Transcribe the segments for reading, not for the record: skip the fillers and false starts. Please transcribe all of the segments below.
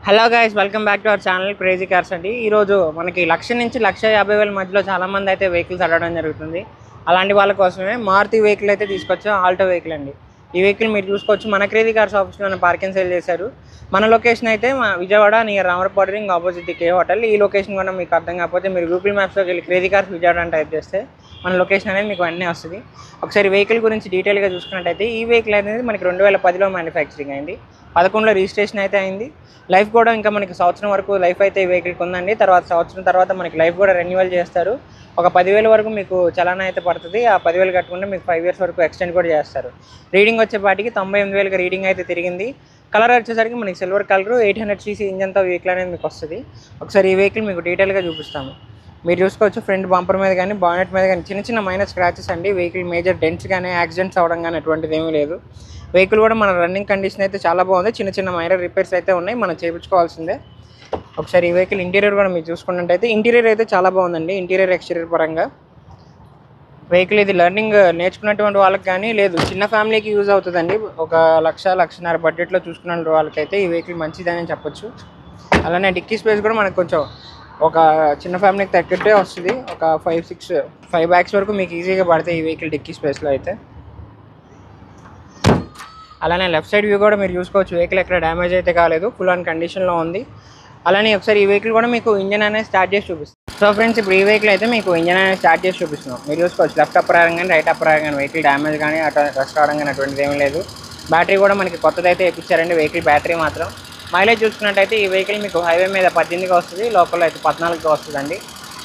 Hello guys, welcome back to our channel crazy cars అండి. ఈరోజు మనకి 1,00,000 నుంచి 1,50,000 మధ్యలో చాలామంది అయితే వెహికల్స్ అడగడం జరుగుతుంది. అలాంటి వాళ్ళ కోసమే మారుతి వెహికల్ అయితే తీసుకొచ్చాం. ఆల్టో వెహికల్ అండి. ఈ వెహికల్ మీరు చూసుకోవచ్చు. మన క్రేజీ కార్స్ ఆఫీస్లో పార్కింగ్ సేల్ చేశారు. మన లొకేషన్ అయితే Vijayawada near Ramarapadu ring opposite కే హోటల్. ఈ లొకేషన్ కూడా మీకు అర్థం కాకపోతే మీరు గూగుల్ మ్యాప్స్లోకి వెళ్ళి క్రేజీ కార్స్ విజయవాడ అని టైప్ చేస్తే మన లొకేషన్ అనేది మీకు అన్నీ వస్తుంది. ఒకసారి వెహికల్ గురించి డీటెయిల్గా చూసుకున్నట్టయితే ఈ వెహికల్ అనేది మనకి 2010లో మ్యానుఫ్యాక్చరింగ్ అయింది. 11లో రిజిస్ట్రేషన్ అయితే అయింది. లైఫ్ కూడా ఇంకా మనకి సంవత్సరం వరకు లైఫ్ అయితే ఈ వెహికల్కి ఉందండి. సంవత్సరం తర్వాత మనకి లైఫ్ కూడా రెన్యువల్ చేస్తారు. ఒక 10,000 వరకు మీకు చలానా అయితే పడుతుంది. ఆ 10,000 కట్టుకుంటే మీకు 5 years వరకు ఎక్స్టెండ్ కూడా చేస్తారు. రీడింగ్ వచ్చేపాటికి 98,000 రీడింగ్ అయితే తిరిగింది. కలర్ వచ్చేసరికి మనకి సిల్వర్ కలర్ 800cc ఇంజన్తో వెహికల్ అనేది మీకు వస్తుంది. ఒకసారి ఈ వెహికల్ మీకు డీటెయిల్గా చూపిస్తాము. మీరు చూసుకోవచ్చు. ఫ్రంట్ బంపర్ మీద కానీ బానెట్ మీద కానీ చిన్న చిన్న మైనర్ స్క్రాచెస్ అండి. వెహికల్ మేజర్ డెంట్స్ కానీ యాక్సిడెంట్స్ అవ్వడం కానీ అటువంటిది ఏమీ లేదు. వెహికల్ కూడా మన రన్నింగ్ కండిషన్ అయితే చాలా బాగుంది. చిన్న చిన్న మైనర్ రిపేర్స్ అయితే ఉన్నాయి, మనం చేయించుకోవాల్సిందే. ఒకసారి ఈ వెహికల్ ఇంటీరియర్ కూడా మీరు చూసుకున్నట్టయితే ఇంటీరియర్ అయితే చాలా బాగుందండి. ఇంటీరియర్ ఎక్స్టీరియర్ పరంగా వెహికల్ ఇది లెర్నింగ్ నేర్చుకున్నటువంటి వాళ్ళకి కానీ లేదు చిన్న ఫ్యామిలీకి యూజ్ అవుతుందండి. ఒక 1,00,000-1,50,000 బడ్జెట్లో చూసుకున్న వాళ్ళకైతే ఈ వెహికల్ మంచిదని చెప్పొచ్చు. అలానే డిక్కీ స్పేస్ కూడా మనకు కొంచెం ఒక చిన్న ఫ్యామిలీకి తగ్గట్టే వస్తుంది. ఒక 5 bags వరకు మీకు ఈజీగా పడతాయి ఈ వెహికల్ డిక్కీ స్పేస్లో అయితే. అలానే లెఫ్ట్ సైడ్ వ్యూ కూడా మీరు చూసుకోవచ్చు. వెహికల్ ఎక్కడ డ్యామేజ్ అయితే కాలేదు, ఫుల్ ఆన్ కండిషన్లో ఉంది. అలానే ఒకసారి ఈ వెహికల్ కూడా మీకు ఇంజన్ అనేది స్టార్ట్ చేసి చూపిస్తాం. సో ఫ్రెండ్స్, ఇప్పుడు ఈ వెహికల్ అయితే మీకు ఇంజన్ అనేది స్టార్ట్ చేసి చూపిస్తున్నాం. మీరు చూసుకోవచ్చు. లెఫ్ట్ అప్పర్ ఆరం కానీ రైట్ అప్పర్ ఆరం కానీ వెహికల్ డ్యామేజ్ కానీ అటు రస్ట్ అవడం కానీ అటువంటిది ఏమీ లేదు. బ్యాటరీ కూడా మనకి కొత్తది అయితే ఎక్కించారండి వెహికల్ బ్యాటరీ మాత్రం. మైలేజ్ చూసుకున్నట్టయితే ఈ వెహికల్ మీకు హైవే మీద 18గా వస్తుంది, లోపల అయితే 14గా వస్తుందండి.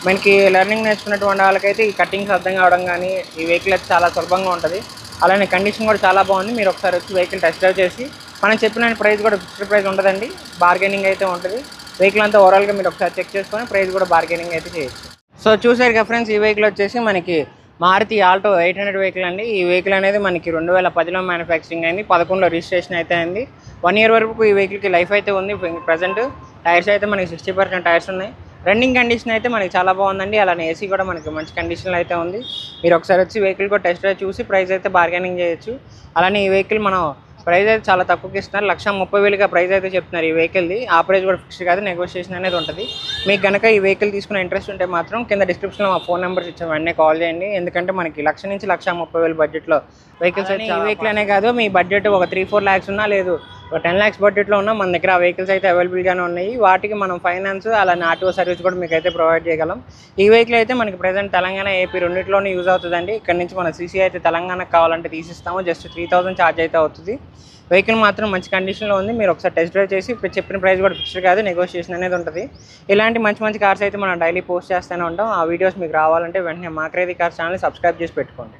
మనకి లెర్నింగ్ నేర్చుకున్నటువంటి వాళ్ళకైతే ఈ కట్టింగ్స్ అర్థం కావడం కానీ ఈ వెహికల్ అయితే చాలా సులభంగా ఉంటుంది. అలానే కండిషన్ కూడా చాలా బాగుంది. మీరు ఒకసారి వచ్చి వెహికల్ టెస్ట్ డ్రైవ్ చేసి మనం చెప్పిన ప్రైస్ కూడా ఫిక్స్డ్ ప్రైస్ ఉంటుందండి. బార్గెనింగ్ అయితే ఉంటుంది. వెహికల్ అంతా ఓవరాల్గా మీరు ఒకసారి చెక్ చేసుకొని ప్రైస్ కూడా బార్గెనింగ్ అయితే చేయొచ్చు. సో చూసారు కదా ఫ్రెండ్స్, ఈ వెహికల్ వచ్చేసి మనకి మారుతి ఆల్టో 800 వెహికల్ అండి. ఈ వెహికల్ అనేది మనకి 2010లో మ్యానుఫ్యాక్చరింగ్ అయింది. 11లో రిజిస్ట్రేషన్ అయితే అయింది. 1 year వరకు ఈ వెహికల్కి లైఫ్ అయితే ఉంది. ప్రజెంట్ టైర్స్ అయితే మనకి 60% టైర్స్ ఉన్నాయి. రన్నింగ్ కండిషన్ అయితే మనకి చాలా బాగుందండి. అలానే ఏసీ కూడా మనకి మంచి కండిషన్లో అయితే ఉంది. మీరు ఒకసారి వచ్చి వెహికల్ కూడా టెస్ట్ డ్రైవ్ చూసి ప్రైస్ అయితే బార్గెనింగ్ చేయొచ్చు. అలానే ఈ వెహికల్ మనం ప్రైస్ అయితే చాలా తక్కువకి ఇస్తున్నారు. 1,30,000గా ప్రైస్ అయితే చెప్తున్నారు ఈ వెహికల్ది. ఆ ప్రైస్ కూడా ఫిక్స్డ్ కాదు, నెగోషియేషన్ అనేది ఉంటుంది. మీకు కనుక ఈ వెహికల్ తీసుకునే ఇంట్రెస్ట్ ఉంటే మాత్రం కింద డిస్క్రిప్షన్లో మా ఫోన్ నెంబర్స్ ఇచ్చాం, వెంటనే కాల్ చేయండి. ఎందుకంటే మనకి 1,00,000 నుంచి 1,30,000 బడ్జెట్లో వెహికల్స్ అయితే ఈ వెహికల్ అనే కాదు, మీ బడ్జెట్ ఒక 3-4 lakhs ఉన్నా లేదు ఒక 10 lakhs బడ్జెట్లో ఉన్నా మన దగ్గర ఆ వెహికల్స్ అయితే అవైలబుల్గానే ఉన్నాయి. వాటికి మనం ఫైనాన్స్ అలానే ఆర్టీఓ సర్వీస్ కూడా మీకు అయితే ప్రొవైడ్ చేయగలం. ఈ వెహికల్ అయితే మనకి ప్రజెంట్ తెలంగాణ ఏపీ రెండింటిలోనే యూజ్ అవుతుందండి. ఇక్కడ నుంచి మన సీసీ అయితే తెలంగాణకు కావాలంటే తీసిస్తాము. జస్ట్ 3,000 ఛార్జ్ అయితే అవుతుంది. వెహికల్ మాత్రం మంచి కండిషన్లో ఉంది. మీరు ఒకసారి టెస్ట్ డ్రైవ్ చేసి చెప్పిన ప్రైస్ కూడా ఫిక్స్డ్ కాదు, నెగోషియేషన్ అనేది ఉంటుంది. ఇలాంటి మంచి మంచి కార్స్ అయితే మనం డైలీ పోస్ట్ చేస్తూనే ఉంటాం. ఆ వీడియోస్ మీకు రావాలంటే వెంటనే మా క్రేజీ కార్స్ ఛానల్ సబ్స్క్రైబ్ చేసి పెట్టుకోండి.